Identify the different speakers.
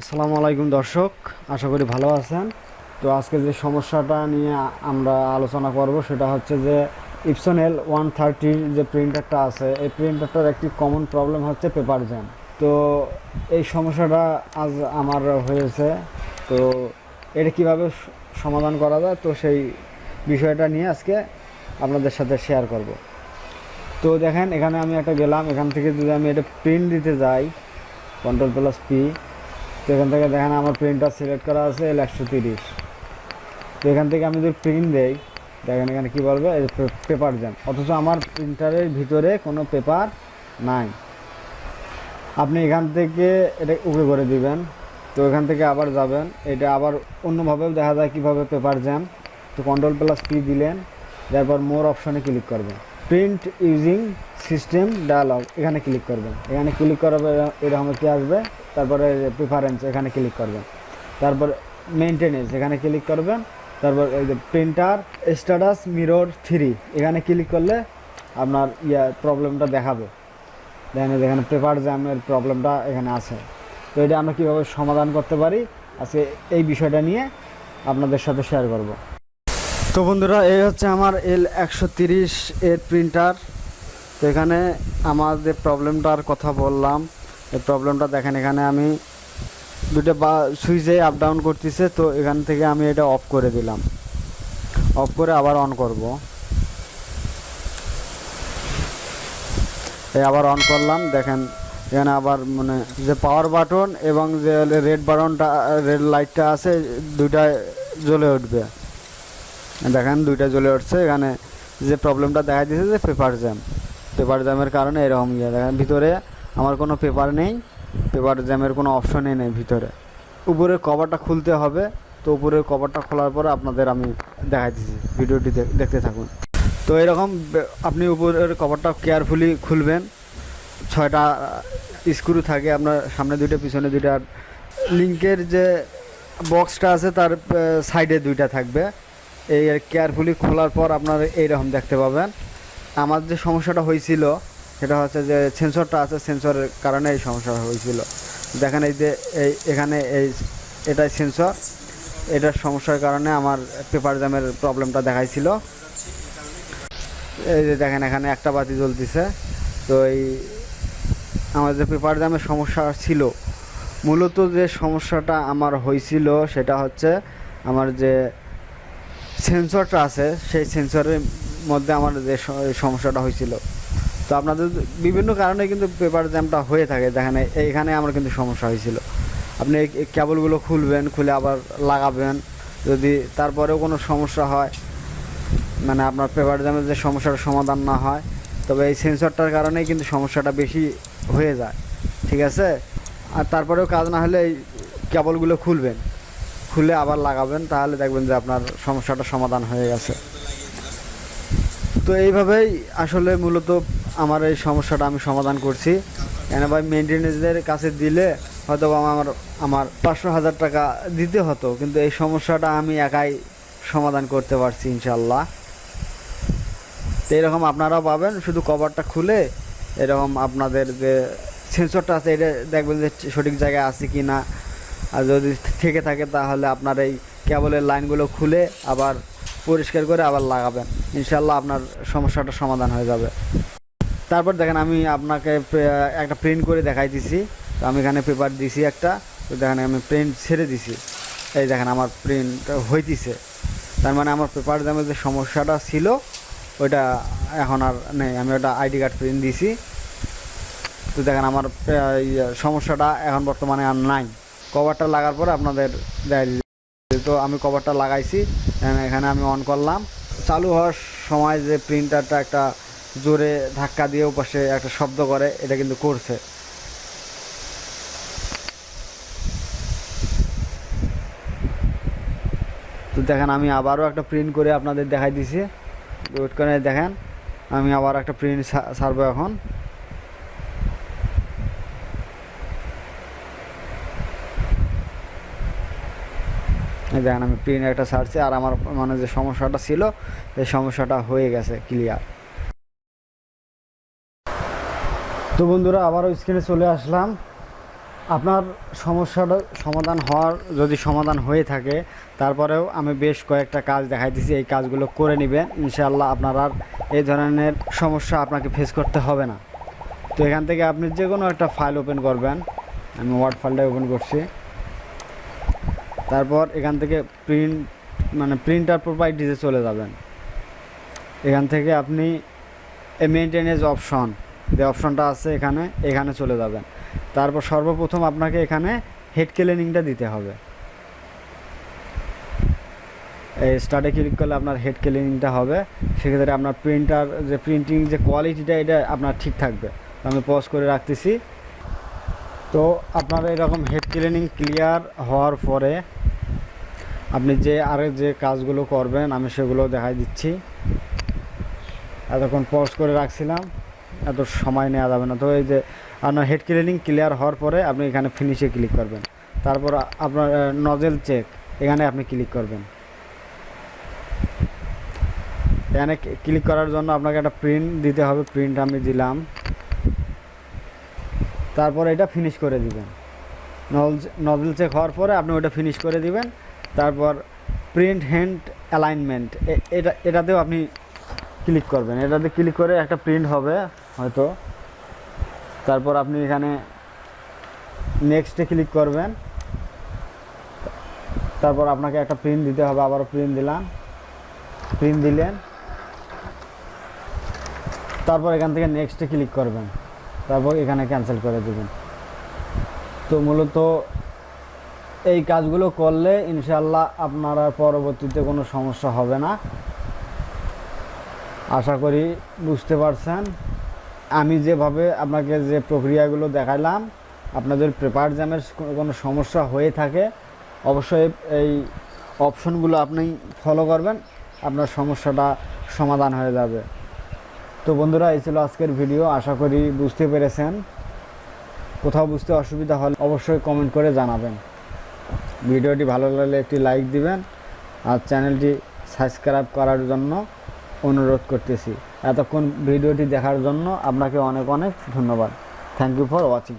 Speaker 1: আসসালামু আলাইকুম দর্শক, আশা করি ভালো আছেন। তো আজকে যে সমস্যাটা নিয়ে আমরা আলোচনা করব সেটা হচ্ছে যে ইপসন L130 যে প্রিন্টারটা আছে, এই প্রিন্টারটার একটি কমন প্রবলেম হচ্ছে পেপার জ্যাম। তো এই সমস্যাটা আজ আমার হয়েছে। তো এটা কিভাবে সমাধান করা যায়, তো সেই বিষয়টা নিয়ে আজকে আপনাদের সাথে শেয়ার করব। তো দেখেন, এখানে আমি একটা গেলাম, এখান থেকে যদি আমি এটা প্রিন্ট দিতে যাই, Ctrl+P, তো এখান থেকে দেখেন আমার প্রিন্টার সিলেক্ট করা আছে L130। তো এখান থেকে আমি যদি প্রিন্ট দেই, দেখেন এখানে কী বলবে, পেপার জ্যাম, অথচ আমার প্রিন্টারের ভিতরে কোনো পেপার নাই। আপনি এখান থেকে এটা উপরে করে দিবেন। তো এখান থেকে আবার যাবেন, এটা আবার অন্যভাবেও দেখা যায় কীভাবে পেপার জ্যাম। তো Ctrl+P দিলেন, তারপর মোর অপশনে ক্লিক করবেন, প্রিন্ট ইউজিং সিস্টেম ডায়ালগ, এখানে ক্লিক করবেন। এখানে ক্লিক করার এরকম কি আসবে, তারপরে প্রিফারেন্স এখানে ক্লিক করবেন, তারপর মেনটেনেন্স এখানে ক্লিক করবেন, তারপর এই যে প্রিন্টার স্ট্যাটাস মিরর 3 এখানে ক্লিক করলে আপনার প্রবলেমটা দেখাবে। দেখেন যেখানে পেপার জ্যামের প্রবলেমটা এখানে আছে। তো এটা আমরা কীভাবে সমাধান করতে পারি, আজকে এই বিষয়টা নিয়ে আপনাদের সাথে শেয়ার করব। তো বন্ধুরা, এই হচ্ছে আমার L130 এর প্রিন্টার। তো এখানে আমার যে প্রবলেমটার কথা বললাম, এই প্রবলেমটা দেখেন, এখানে আমি দুটো সুইচে আপ ডাউন করতেছে। তো এখান থেকে আমি এটা অফ করে দিলাম, অফ করে আবার অন করব। এই আবার অন করলাম, দেখেন এখানে আবার মানে যে পাওয়ার বাটন এবং যে রেড বাটনটা, রেড লাইটটা আছে, দুইটা জ্বলে উঠবে। দেখেন দুইটা জ্বলে উঠছে। এখানে যে প্রবলেমটা দেখা দিয়েছে যে পেপার জ্যাম, পেপার জ্যামের কারণে এরকম দেখেন ভিতরে আমার কোনো পেপার নেই, পেপার জ্যামের কোনো অপশনই নেই ভিতরে। উপরের কভারটা খুলতে হবে। তো উপরের কভারটা খোলার পরে আপনাদের আমি দেখাই দিচ্ছি, ভিডিওটি দেখতে থাকুন। তো এরকম আপনি উপরের কভারটা কেয়ারফুলি খুলবেন। 6টা স্ক্রু থাকে আপনার সামনে, দুইটা পিছনে দুইটা। লিঙ্কের যে বক্সটা আছে তার সাইডে দুইটা থাকবে। এই কেয়ারফুলি খোলার পর আপনার এইরকম দেখতে পাবেন। আমার যে সমস্যাটা হয়েছিল সেটা হচ্ছে যে সেন্সরটা আছে, সেন্সরের কারণে এই সমস্যা হয়েছিল। দেখেন এই যে এখানে এটাই সেন্সর, এটার সমস্যার কারণে আমার পেপার জ্যামের প্রবলেমটা দেখাইছিল। এই যে দেখেন এখানে একটা বাতি জ্বলতেছে। তো আমার যে পেপার জ্যামের সমস্যা ছিল, মূলত যে সমস্যাটা আমার হয়েছিল সেটা হচ্ছে আমার যে সেন্সরটা আছে, সেই সেন্সরের মধ্যে আমার যে সমস্যাটা হয়েছিল। তো আপনাদের বিভিন্ন কারণে কিন্তু পেপার জ্যামটা হয়ে থাকে। দেখেন এইখানে আমার কিন্তু সমস্যা হয়েছিল। আপনি এই কেবলগুলো খুলবেন, খুলে আবার লাগাবেন। যদি তারপরেও কোনো সমস্যা হয়, মানে আপনার পেপার জ্যামের যে সমস্যার সমাধান না হয়, তবে এই সেন্সরটার কারণেই কিন্তু সমস্যাটা বেশি হয়ে যায়। ঠিক আছে? আর তারপরেও কাজ না হলে এই কেবলগুলো খুলবেন, খুলে আবার লাগাবেন, তাহলে দেখবেন যে আপনার সমস্যাটা সমাধান হয়ে গেছে। তো এইভাবেই আসলে মূলত আমার এই সমস্যাটা আমি সমাধান করছি। কেন ভাই, মেনটেনেন্সদের কাছে দিলে হয়তো আমার 500,000 টাকা দিতে হতো, কিন্তু এই সমস্যাটা আমি একাই সমাধান করতে পারছি ইনশাল্লাহ। তো এরকম আপনারাও পাবেন, শুধু কভারটা খুলে এরকম আপনাদের যে সেন্সরটা আছে এটা দেখবেন যে সঠিক জায়গায় আছে কি না। আর যদি থেকে থাকে তাহলে আপনার এই কেবলের লাইনগুলো খুলে আবার পরিষ্কার করে আবার লাগাবেন, ইনশাল্লাহ আপনার সমস্যাটা সমাধান হয়ে যাবে। তারপর দেখেন আমি আপনাকে একটা প্রিন্ট করে দেখাই দিছি। তো আমি এখানে পেপার দিছি একটা, তো দেখেন আমি প্রিন্ট ছেড়ে দিছি। এই দেখেন আমার প্রিন্ট হইতেছে। তার মানে আমার পেপার জ্যামের যে সমস্যাটা ছিল ওইটা এখন আর নেই। আমি ওটা আইডি কার্ড প্রিন্ট দিছি। তো দেখেন আমার সমস্যাটা এখন বর্তমানে আর নাই। কভারটা লাগার পরে আপনাদের দেখাই দিচ্ছি। তো আমি কভারটা লাগাইছি, এখানে আমি অন করলাম। চালু হওয়ার সময় যে প্রিন্টারটা একটা জোরে ধাক্কা দিয়ে ওপাশে একটা শব্দ করে, এটা কিন্তু করছে। তো দেখেন আমি আবারও একটা প্রিন্ট করে আপনাদের দেখাই দিছি। ওয়েট করে দেখেন, আমি আবার একটা প্রিন্ট ছাড়বো এখন। দেখেন আমি প্রিন্ট একটা ছাড়ছি, আর আমার মানে যে সমস্যাটা ছিল এই সমস্যাটা হয়ে গেছে ক্লিয়ার। তো বন্ধুরা, আবারও স্ক্রিনে চলে আসলাম। আপনার সমস্যাটা সমাধান হয়ে থাকে, তারপরেও আমি বেশ কয়েকটা কাজ দেখাইতেছি, এই কাজগুলো করে নেবেন, ইনশাআল্লাহ আপনার আর এই ধরনের সমস্যা আপনাকে ফেস করতে হবে না। তো এখান থেকে আপনি যে কোনো একটা ফাইল ওপেন করবেন, আমি ওয়ার্ড ফাইলটা ওপেন করছি। তারপর এখান থেকে প্রিন্টার প্রপার্টিজে চলে যাবেন। এখান থেকে আপনি মেইনটেনেন্স অপশন, যে অপশনটা আছে এখানে চলে যাবেন। তারপর সর্বপ্রথম আপনাকে এখানে হেড ক্লিনিংটা দিতে হবে। এই স্টার্টে ক্লিক করলে আপনার হেড ক্লিনিংটা হবে। সেক্ষেত্রে আপনার প্রিন্টিং যে কোয়ালিটিটা এটা আপনার ঠিক থাকবে। তো আমি পজ করে রাখতেছি। তো আপনার এরকম হেড ক্লিনিং ক্লিয়ার হওয়ার পরে আপনি যে কাজগুলো করবেন আমি সেগুলো দেখাই দিচ্ছি। এতক্ষণ পজ করে রাখছিলাম, এত সময় নেওয়া যাবে না। তো এই যে আপনার হেড ক্লিনিং ক্লিয়ার হওয়ার পরে আপনি এখানে ফিনিশে ক্লিক করবেন। তারপর আপনার নজেল চেক, এখানে আপনি ক্লিক করবেন। এখানে ক্লিক করার জন্য আপনাকে একটা প্রিন্ট দিতে হবে, প্রিন্ট আমি দিলাম। তারপর এটা ফিনিশ করে দিবেন। নজেল চেক হওয়ার পরে আপনি ওটা ফিনিশ করে দিবেন। তারপর প্রিন্ট হ্যান্ড অ্যালাইনমেন্ট, এটাতেও আপনি ক্লিক করবেন। এটাতে ক্লিক করে একটা প্রিন্ট হবে হয়তো। তারপর আপনি এখানে নেক্সটে ক্লিক করবেন। তারপর আপনাকে একটা প্রিন্ট দিতে হবে, আবারও প্রিন্ট দিলেন। তারপর এখান থেকে নেক্সটে ক্লিক করবেন। তারপর এখানে ক্যান্সেল করে দেবেন। তো মূলত এই কাজগুলো করলে ইনশাআল্লাহ আপনার আর পরবর্তীতে কোনো সমস্যা হবে না। আশা করি বুঝতে পারছেন। আমি যেভাবে আপনাকে যে প্রক্রিয়াগুলো দেখালাম, আপনাদের পেপার জ্যামের কোনো সমস্যা হয়ে থাকে অবশ্যই এই অপশনগুলো আপনি ফলো করবেন, আপনার সমস্যাটা সমাধান হয়ে যাবে। তো বন্ধুরা, এই ছিল আজকের ভিডিও। আশা করি বুঝতে পেরেছেন। কোথাও বুঝতে অসুবিধা হলে অবশ্যই কমেন্ট করে জানাবেন। ভিডিওটি ভালো লাগলে একটি লাইক দিবেন আর চ্যানেলটি সাবস্ক্রাইব করার জন্য অনুরোধ করতেছি। এতক্ষণ ভিডিওটি দেখার জন্য আপনাকে অনেক অনেক ধন্যবাদ। Thank you for watching.